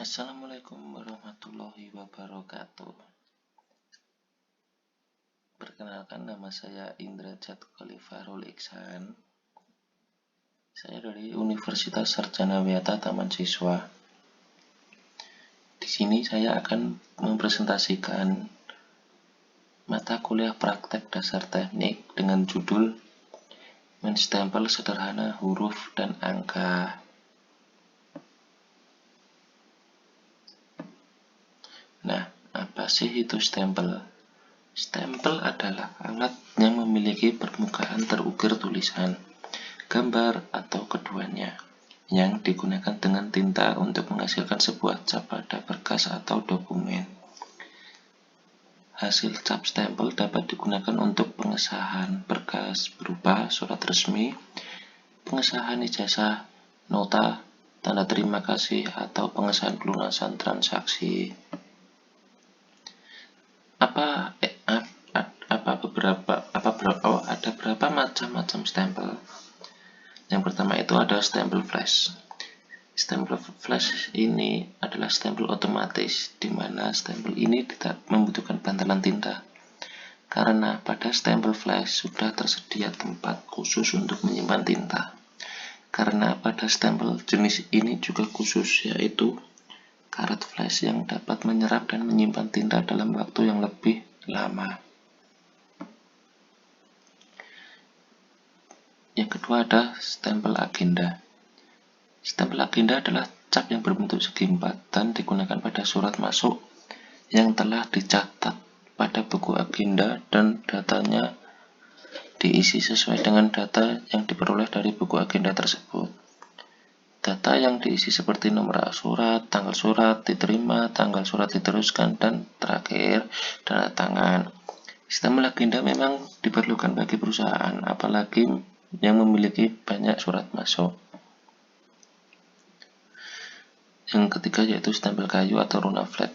Assalamualaikum warahmatullahi wabarakatuh. Perkenalkan, nama saya Indrajat Khalifarul Iksan. Saya dari Universitas Sarjana Wiyata Taman Siswa. Di sini saya akan mempresentasikan mata kuliah praktek dasar teknik dengan judul Menstempel Sederhana Huruf dan Angka. Nah, apa sih itu stempel? Stempel adalah alat yang memiliki permukaan terukir tulisan, gambar, atau keduanya, yang digunakan dengan tinta untuk menghasilkan sebuah cap pada berkas atau dokumen. Hasil cap stempel dapat digunakan untuk pengesahan berkas berupa surat resmi, pengesahan ijazah, nota, tanda terima kasih, atau pengesahan pelunasan transaksi. Ada berapa macam stempel? Yang pertama itu ada stempel flash. Stempel flash ini adalah stempel otomatis, di mana stempel ini tidak membutuhkan bantalan tinta. Karena pada stempel flash sudah tersedia tempat khusus untuk menyimpan tinta. Karena pada stempel jenis ini juga khusus, yaitu karet flash yang dapat menyerap dan menyimpan tinta dalam waktu yang lebih lama. Yang kedua ada stempel agenda. Stempel agenda adalah cap yang berbentuk segi empat dan digunakan pada surat masuk yang telah dicatat pada buku agenda dan datanya diisi sesuai dengan data yang diperoleh dari buku agenda tersebut. Data yang diisi seperti nomor surat, tanggal surat diterima, tanggal surat diteruskan, dan terakhir tanda tangan. Stempel agenda memang diperlukan bagi perusahaan, apalagi yang memiliki banyak surat masuk. Yang ketiga yaitu stempel kayu atau runaflex.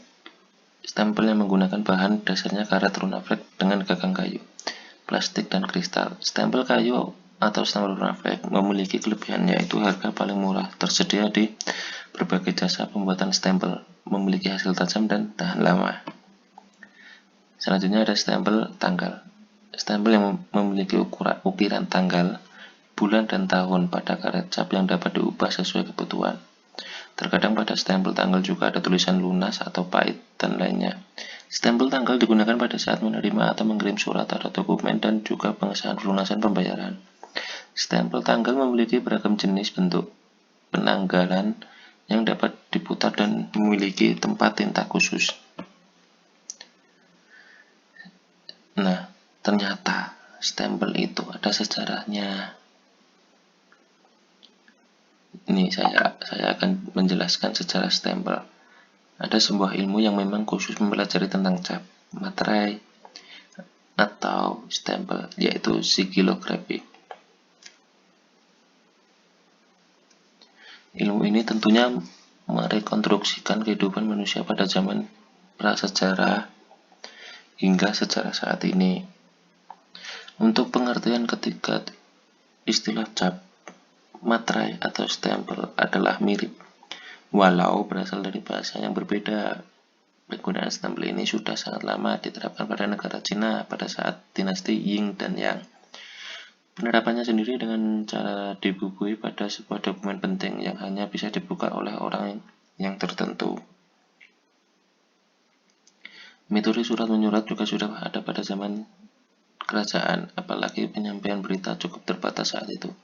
Stempel yang menggunakan bahan dasarnya karet runaflex dengan gagang kayu, plastik, dan kristal. Stempel kayu atau stempel runaflex memiliki kelebihan, yaitu harga paling murah, tersedia di berbagai jasa pembuatan stempel, memiliki hasil tajam dan tahan lama. Selanjutnya ada stempel tanggal. Stempel yang memiliki ukiran tanggal, bulan, dan tahun pada karet cap yang dapat diubah sesuai kebutuhan. Terkadang pada stempel tanggal juga ada tulisan lunas atau pahit dan lainnya. Stempel tanggal digunakan pada saat menerima atau mengirim surat atau dokumen dan juga pengesahan pelunasan pembayaran. Stempel tanggal memiliki beragam jenis bentuk penanggalan yang dapat diputar dan memiliki tempat tinta khusus. Nah, ternyata stempel itu ada sejarahnya. Ini saya akan menjelaskan sejarah stempel. Ada sebuah ilmu yang memang khusus mempelajari tentang cap, materai, atau stempel, yaitu sigilografi. Ilmu ini tentunya merekonstruksikan kehidupan manusia pada zaman prasejarah hingga sejarah saat ini. Untuk pengertian ketiga istilah cap, materai, atau stempel adalah mirip. Walau berasal dari bahasa yang berbeda, penggunaan stempel ini sudah sangat lama diterapkan pada negara Cina pada saat dinasti Ying dan Yang. Penerapannya sendiri dengan cara dibukui pada sebuah dokumen penting yang hanya bisa dibuka oleh orang yang tertentu. Metode surat menyurat juga sudah ada pada zaman kerajaan, apalagi penyampaian berita cukup terbatas saat itu.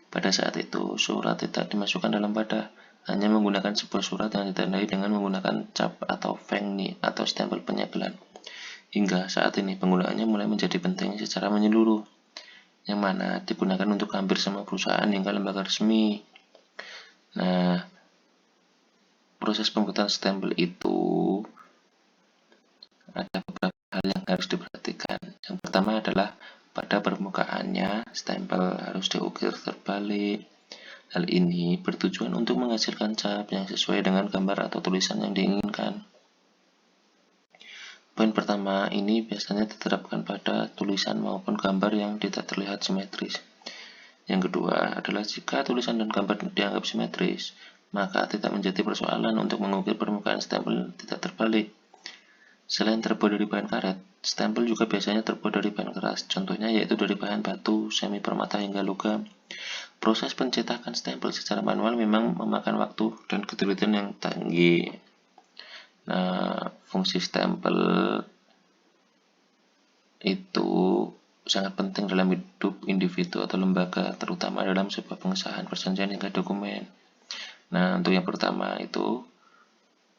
Pada saat itu, surat tidak dimasukkan dalam wadah, hanya menggunakan sebuah surat yang ditandai dengan menggunakan cap atau fengni atau stempel penyegelan. Hingga saat ini penggunaannya mulai menjadi penting secara menyeluruh, yang mana digunakan untuk hampir semua perusahaan hingga lembaga resmi. Nah, proses pembuatan stempel itu ada beberapa hal yang harus diperhatikan. Yang pertama adalah pada permukaannya, stempel harus diukir terbalik. Hal ini bertujuan untuk menghasilkan cap yang sesuai dengan gambar atau tulisan yang diinginkan. Poin pertama ini biasanya diterapkan pada tulisan maupun gambar yang tidak terlihat simetris. Yang kedua adalah jika tulisan dan gambar dianggap simetris, maka tidak menjadi persoalan untuk mengukir permukaan stempel tidak terbalik. Selain terbuat dari bahan karet, stempel juga biasanya terbuat dari bahan keras, contohnya yaitu dari bahan batu, semi permata hingga logam. Proses pencetakan stempel secara manual memang memakan waktu dan ketelitian yang tinggi. Nah, fungsi stempel itu sangat penting dalam hidup individu atau lembaga, terutama dalam sebuah pengesahan perjanjian hingga dokumen. Nah, untuk yang pertama itu,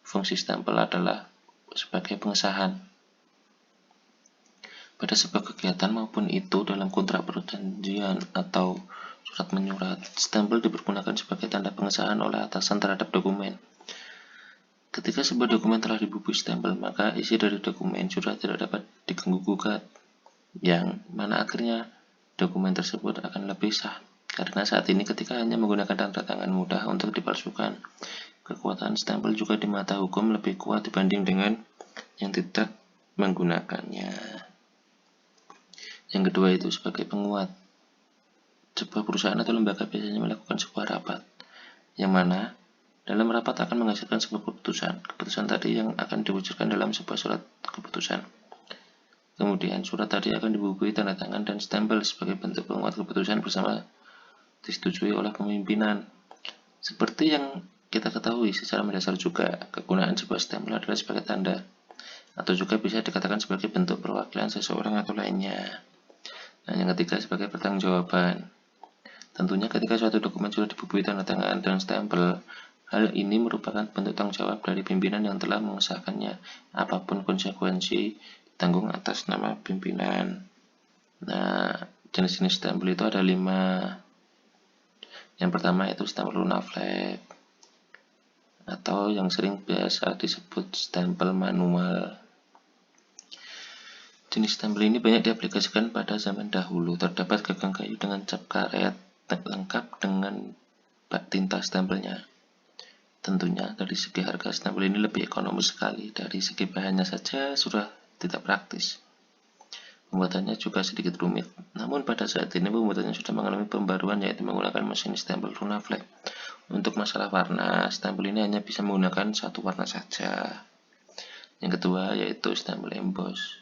fungsi stempel adalah sebagai pengesahan pada sebuah kegiatan maupun itu dalam kontrak perjanjian atau surat menyurat. Stempel dipergunakan sebagai tanda pengesahan oleh atasan terhadap dokumen. Ketika sebuah dokumen telah dibubui stempel, maka isi dari dokumen sudah tidak dapat diganggu-gugat, yang mana akhirnya dokumen tersebut akan lebih sah. Karena saat ini ketika hanya menggunakan tanda tangan mudah untuk dipalsukan, kekuatan stempel juga di mata hukum lebih kuat dibanding dengan yang tidak menggunakannya. Yang kedua itu sebagai penguat. Sebuah perusahaan atau lembaga biasanya melakukan sebuah rapat, yang mana dalam rapat akan menghasilkan sebuah keputusan. Keputusan tadi yang akan diwujudkan dalam sebuah surat keputusan. Kemudian surat tadi akan dibubui tanda tangan dan stempel sebagai bentuk penguat keputusan bersama disetujui oleh pemimpinan. Seperti yang kita ketahui secara mendasar juga, kegunaan sebuah stempel adalah sebagai tanda atau juga bisa dikatakan sebagai bentuk perwakilan seseorang atau lainnya. Nah, yang ketiga sebagai pertanggungjawaban. Tentunya ketika suatu dokumen sudah dibubui tanda tangan dan stempel, hal ini merupakan bentuk tanggung jawab dari pimpinan yang telah mengesahkannya. Apapun konsekuensi, tanggung atas nama pimpinan. Nah, jenis-jenis stempel itu ada 5. Yang pertama itu stempel runafleck, atau yang sering biasa disebut stempel manual. Jenis stempel ini banyak diaplikasikan pada zaman dahulu. Terdapat gagang kayu dengan cap karet lengkap dengan bak tinta stempelnya. Tentunya dari segi harga stempel ini lebih ekonomis sekali. Dari segi bahannya saja sudah tidak praktis. Pembuatannya juga sedikit rumit. Namun pada saat ini pembuatannya sudah mengalami pembaruan, yaitu menggunakan mesin stempel runafleck. Untuk masalah warna, stempel ini hanya bisa menggunakan satu warna saja. Yang kedua yaitu stempel emboss.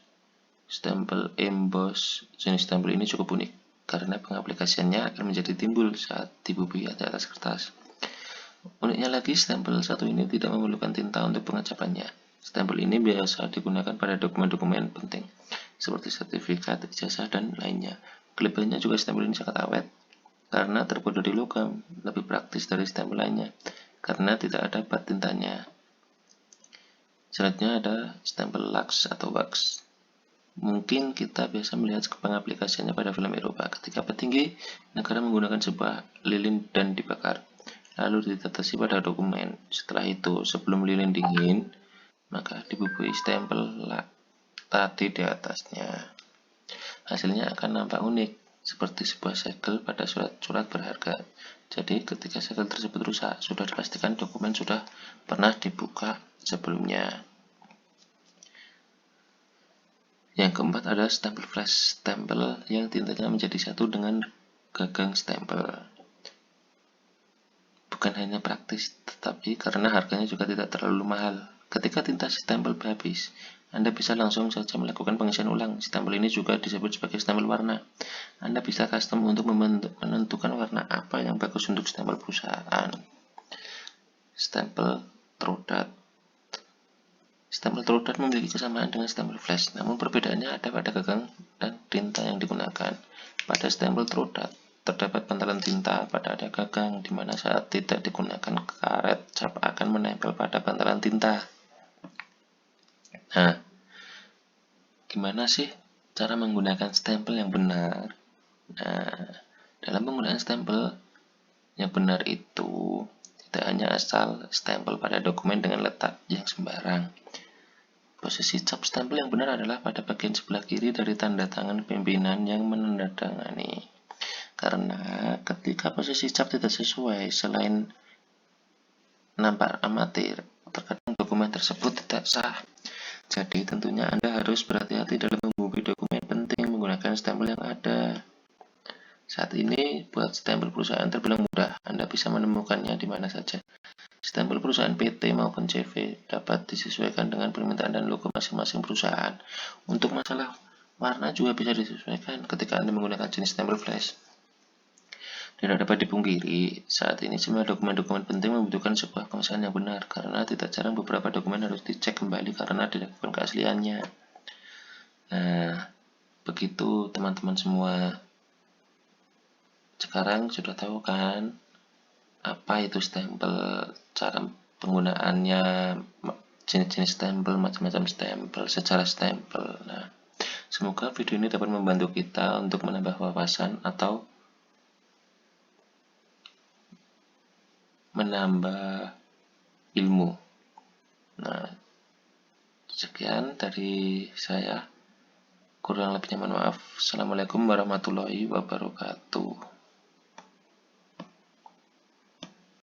Stempel emboss, jenis stempel ini cukup unik karena pengaplikasiannya akan menjadi timbul saat dibubui di atas kertas. Uniknya lagi, stempel satu ini tidak memerlukan tinta untuk pengecapannya. Stempel ini biasa digunakan pada dokumen-dokumen penting, seperti sertifikat, ijazah, dan lainnya. Kelebihannya juga stempel ini sangat awet, karena terbuat dari logam, lebih praktis dari stempel lainnya, karena tidak ada bak tintanya. Selanjutnya ada stempel lux atau wax. Mungkin kita biasa melihat pengaplikasiannya pada film Eropa, ketika petinggi negara menggunakan sebuah lilin dan dibakar, lalu ditetesi pada dokumen. Setelah itu, sebelum lilin dingin, maka dibubui stempel tadi di atasnya. Hasilnya akan nampak unik, seperti sebuah segel pada surat-surat berharga. Jadi ketika segel tersebut rusak, sudah dipastikan dokumen sudah pernah dibuka sebelumnya. Yang keempat ada stempel flash, stempel yang tintanya menjadi satu dengan gagang stempel. Bukan hanya praktis, tetapi karena harganya juga tidak terlalu mahal. Ketika tinta stempel habis, Anda bisa langsung saja melakukan pengisian ulang. Stempel ini juga disebut sebagai stempel warna. Anda bisa custom untuk menentukan warna apa yang bagus untuk stempel perusahaan. Stempel Trodat. Stempel Trodat memiliki kesamaan dengan stempel flash, namun perbedaannya ada pada gagang dan tinta yang digunakan. Pada stempel Trodat, terdapat pantalan tinta pada ada gagang, di mana saat tidak digunakan karet, cap akan menempel pada pantalan tinta. Nah, gimana sih cara menggunakan stempel yang benar? Nah, dalam penggunaan stempel yang benar itu tidak hanya asal stempel pada dokumen dengan letak yang sembarang. Posisi cap stempel yang benar adalah pada bagian sebelah kiri dari tanda tangan pimpinan yang menandatangani. Karena ketika posisi cap tidak sesuai, selain nampak amatir, terkadang dokumen tersebut tidak sah. Jadi tentunya Anda harus berhati-hati dalam membubui dokumen penting menggunakan stempel yang ada. Saat ini buat stempel perusahaan terbilang mudah, Anda bisa menemukannya di mana saja. Stempel perusahaan PT maupun CV dapat disesuaikan dengan permintaan dan logo masing-masing perusahaan. Untuk masalah warna juga bisa disesuaikan ketika Anda menggunakan jenis stempel flash. Tidak dapat dipungkiri, saat ini semua dokumen-dokumen penting membutuhkan sebuah pengesahan yang benar, karena tidak jarang beberapa dokumen harus dicek kembali karena diragukan keasliannya. Nah, begitu teman-teman semua. Sekarang sudah tahu kan apa itu stempel, cara penggunaannya, jenis-jenis stempel, macam-macam stempel, secara stempel. Nah, semoga video ini dapat membantu kita untuk menambah wawasan atau menambah ilmu. Nah, sekian dari saya. Kurang lebihnya mohon maaf. Assalamualaikum warahmatullahi wabarakatuh.